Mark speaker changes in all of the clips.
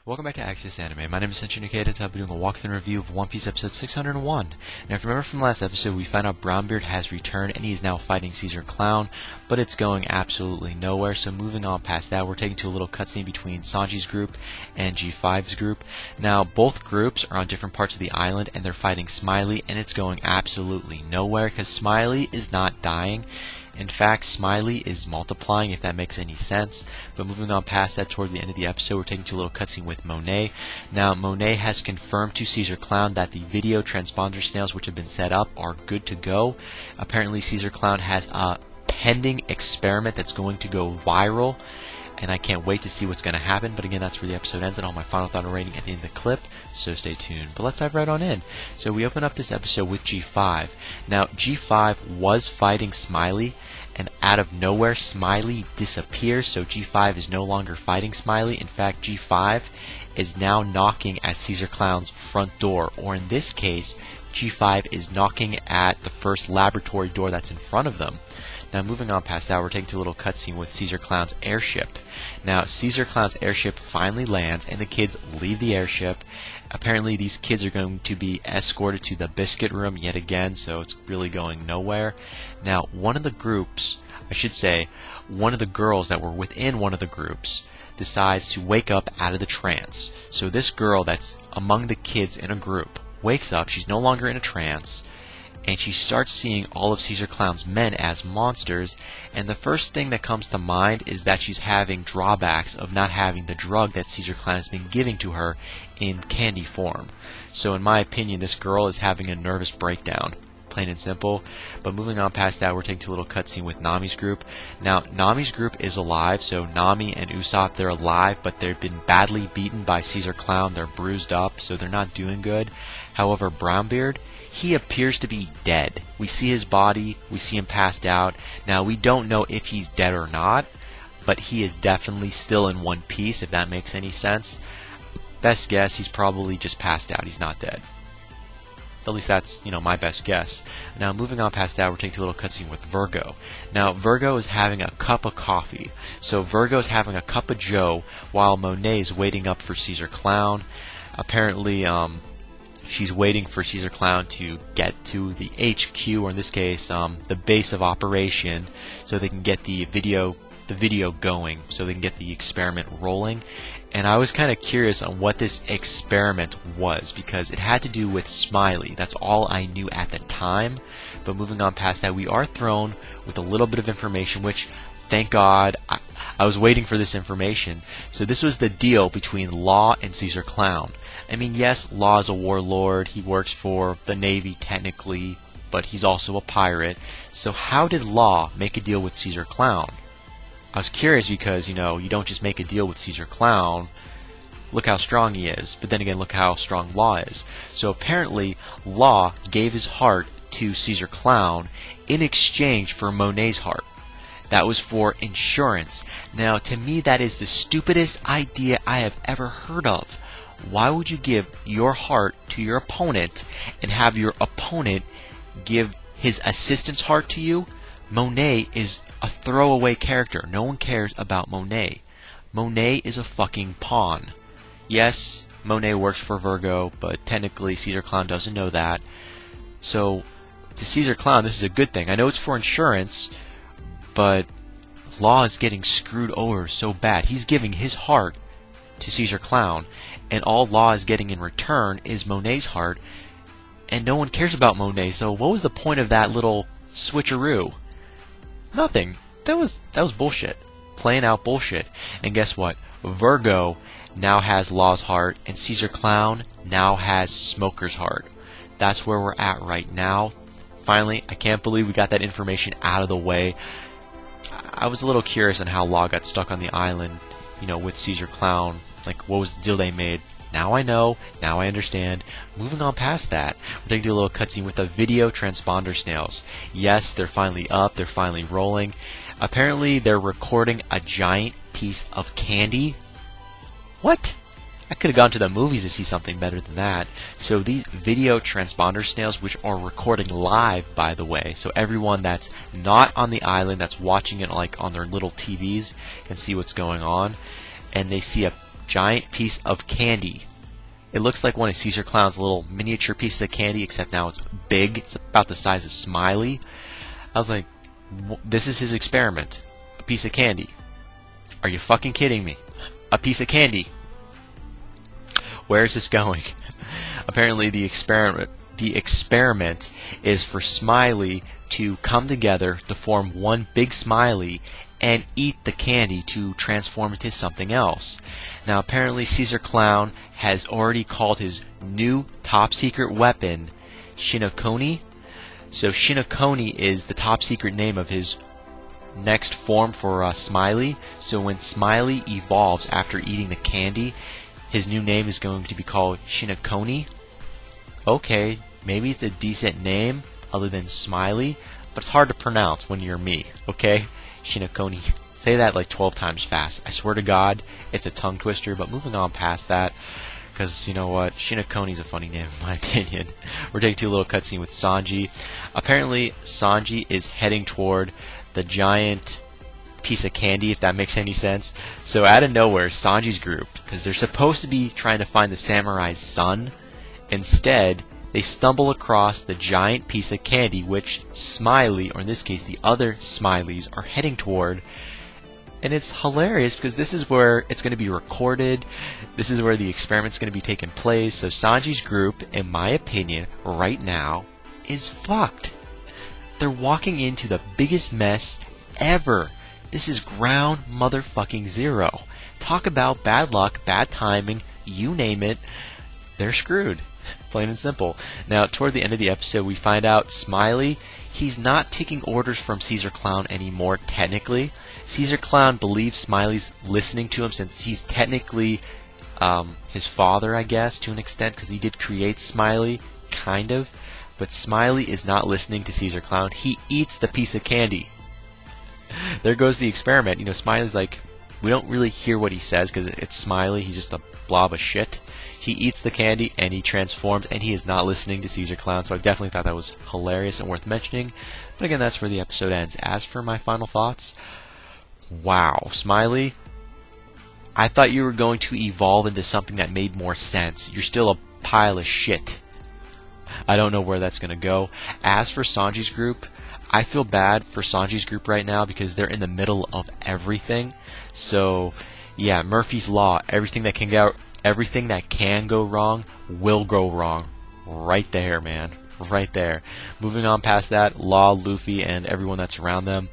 Speaker 1: Welcome back to Access Anime. My name is Henshin Ikeda, and I'll be doing a walkthrough review of One Piece episode 601. Now, if you remember from last episode, we found out Brownbeard has returned, and he is now fighting Caesar Clown, but it's going absolutely nowhere. So moving on past that, we're taking to a little cutscene between Sanji's group and G5's group. Now, both groups are on different parts of the island, and they're fighting Smiley, and it's going absolutely nowhere, because Smiley is not dying. In fact, Smiley is multiplying, if that makes any sense. But moving on past that, toward the end of the episode, we're taking to a little cutscene with Monet. Now, Monet has confirmed to Caesar Clown that the video transponder snails which have been set up are good to go. Apparently, Caesar Clown has a pending experiment that's going to go viral, and I can't wait to see what's going to happen. But again, that's where the episode ends, and all my final thought and rating at the end of the clip, so stay tuned. But let's dive right on in. So we open up this episode with G5. Now, G5 was fighting Smiley, and out of nowhere, Smiley disappears, so G5 is no longer fighting Smiley. In fact, G5 is now knocking at Caesar Clown's front door, or in this case, G5 is knocking at the first laboratory door that's in front of them. Now, moving on past that, we're taking to a little cutscene with Caesar Clown's airship. Now, Caesar Clown's airship finally lands, and the kids leave the airship. Apparently, these kids are going to be escorted to the biscuit room yet again, so it's really going nowhere. Now, one of the groups, I should say, one of the girls that were within one of the groups decides to wake up out of the trance. So this girl that's among the kids in a group wakes up, she's no longer in a trance, and she starts seeing all of Caesar Clown's men as monsters, and the first thing that comes to mind is that she's having drawbacks of not having the drug that Caesar Clown has been giving to her in candy form. So in my opinion, this girl is having a nervous breakdown, plain and simple. But moving on past that, we're taking to a little cutscene with Nami's group. Now, Nami's group is alive, so Nami and Usopp, they're alive, but they've been badly beaten by Caesar Clown. They're bruised up, so they're not doing good. However, Brownbeard, he appears to be dead. We see his body, we see him passed out. Now, we don't know if he's dead or not, but he is definitely still in one piece, if that makes any sense. Best guess, he's probably just passed out. He's not dead. At least that's, my best guess. Now, moving on past that, we're taking a little cutscene with Virgo. Now, Virgo is having a cup of coffee. So, Virgo's having a cup of joe while Monet is waiting up for Caesar Clown. Apparently, she's waiting for Caesar Clown to get to the HQ, or in this case, the base of operation, so they can get the video going, so they can get the experiment rolling. And I was kind of curious on what this experiment was, because it had to do with Smiley. That's all I knew at the time. But moving on past that, we are thrown with a little bit of information, which, thank God, I was waiting for this information. So this was the deal between Law and Caesar Clown. I mean, yes, Law is a warlord. He works for the Navy, technically, but he's also a pirate. So how did Law make a deal with Caesar Clown? I was curious because, you don't just make a deal with Caesar Clown. Look how strong he is. But then again, look how strong Law is. So apparently, Law gave his heart to Caesar Clown in exchange for Monet's heart. That was for insurance. Now, to me, that is the stupidest idea I have ever heard of. Why would you give your heart to your opponent and have your opponent give his assistant's heart to you? Monet is a throwaway character. No one cares about Monet. Monet is a fucking pawn. Yes, Monet works for Virgo, but technically Caesar Clown doesn't know that. So, to Caesar Clown, this is a good thing. I know it's for insurance, but Law is getting screwed over so bad. He's giving his heart to Caesar Clown, and all Law is getting in return is Monet's heart, and no one cares about Monet. So what was the point of that little switcheroo? Nothing. That was bullshit. Plain out bullshit. And guess what? Virgo now has Law's heart, and Caesar Clown now has Smoker's heart. That's where we're at right now. Finally, I can't believe we got that information out of the way. I was a little curious on how Law got stuck on the island, with Caesar Clown. Like, what was the deal they made? Now I know. Now I understand. Moving on past that, we're taking a little cutscene with the video transponder snails. Yes, they're finally up. They're finally rolling. Apparently, they're recording a giant piece of candy. What? I could have gone to the movies to see something better than that. So these video transponder snails, which are recording live, by the way, so everyone that's not on the island, that's watching it like on their little TVs, can see what's going on, and they see a giant piece of candy. It looks like one of Caesar Clown's little miniature pieces of candy, except now it's big. It's about the size of Smiley. I was like, this is his experiment. A piece of candy. Are you fucking kidding me? A piece of candy. Where is this going? Apparently the experiment is for Smiley to come together to form one big Smiley and eat the candy to transform into something else. Now apparently Caesar Clown has already called his new top secret weapon Shinokoni. So Shinokoni is the top secret name of his next form for Smiley. So when Smiley evolves after eating the candy, his new name is going to be called Shinokoni. Okay, maybe it's a decent name other than Smiley, but it's hard to pronounce when you're me, okay? Shinokoni. Say that like 12 times fast. I swear to God, it's a tongue twister, but moving on past that, because you know what? Shinokoni's a funny name in my opinion. We're taking to a little cutscene with Sanji. Apparently, Sanji is heading toward the giant piece of candy, if that makes any sense. So out of nowhere, Sanji's group, because they're supposed to be trying to find the samurai's son, instead, they stumble across the giant piece of candy which Smiley, or in this case the other Smileys, are heading toward. And it's hilarious because this is where it's going to be recorded. This is where the experiment's going to be taking place. So Sanji's group, in my opinion, right now, is fucked. They're walking into the biggest mess ever. This is ground motherfucking zero. Talk about bad luck, bad timing, you name it. They're screwed. Plain and simple. Now, toward the end of the episode, we find out Smiley, he's not taking orders from Caesar Clown anymore, technically. Caesar Clown believes Smiley's listening to him since he's technically his father, I guess, to an extent, because he did create Smiley, kind of. But Smiley is not listening to Caesar Clown. He eats the piece of candy. There goes the experiment. You know, Smiley's like, we don't really hear what he says because it's Smiley. He's just a blob of shit. He eats the candy and he transforms, and he is not listening to Caesar Clown, so I definitely thought that was hilarious and worth mentioning. But again, that's where the episode ends. As for my final thoughts, wow, Smiley, I thought you were going to evolve into something that made more sense. You're still a pile of shit. I don't know where that's going to go. As for Sanji's group, I feel bad for Sanji's group right now because they're in the middle of everything. So, yeah, Murphy's Law, everything that can go wrong will go wrong. Right there, man. Right there. Moving on past that, Law, Luffy, and everyone that's around them.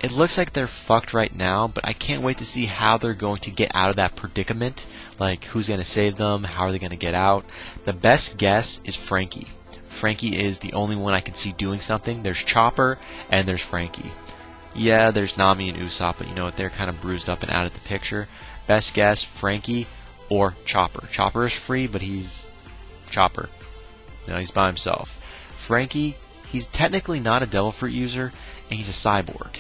Speaker 1: It looks like they're fucked right now, but I can't wait to see how they're going to get out of that predicament. Like, who's going to save them? How are they going to get out? The best guess is Frankie. Frankie is the only one I can see doing something. There's Chopper, and there's Frankie. Yeah, there's Nami and Usopp, but you know what? They're kind of bruised up and out of the picture. Best guess, Frankie or Chopper. Chopper is free, but he's Chopper. You know, he's by himself. Frankie, he's technically not a Devil Fruit user, and he's a cyborg.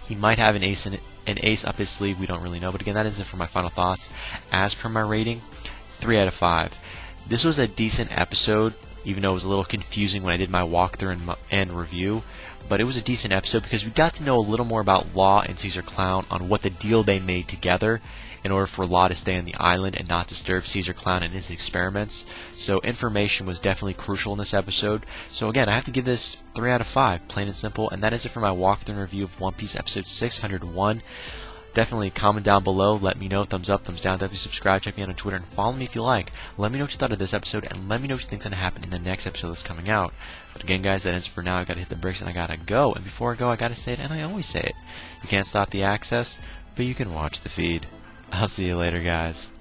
Speaker 1: He might have an ace up his sleeve. We don't really know. But again, that is it for my final thoughts. As per my rating, 3 out of 5. This was a decent episode, even though it was a little confusing when I did my walkthrough and review. But it was a decent episode because we got to know a little more about Law and Caesar Clown on what the deal they made together in order for Law to stay on the island and not disturb Caesar Clown and his experiments. So information was definitely crucial in this episode. So again, I have to give this 3 out of 5, plain and simple. And that is it for my walkthrough and review of One Piece episode 601. Definitely comment down below, let me know, thumbs up, thumbs down, definitely subscribe, check me out on Twitter, and follow me if you like. Let me know what you thought of this episode, and let me know what you think's going to happen in the next episode that's coming out. But again, guys, that ends for now. I got to hit the bricks and I got to go. And before I go, I got to say it, and I always say it. You can't stop the access, but you can watch the feed. I'll see you later, guys.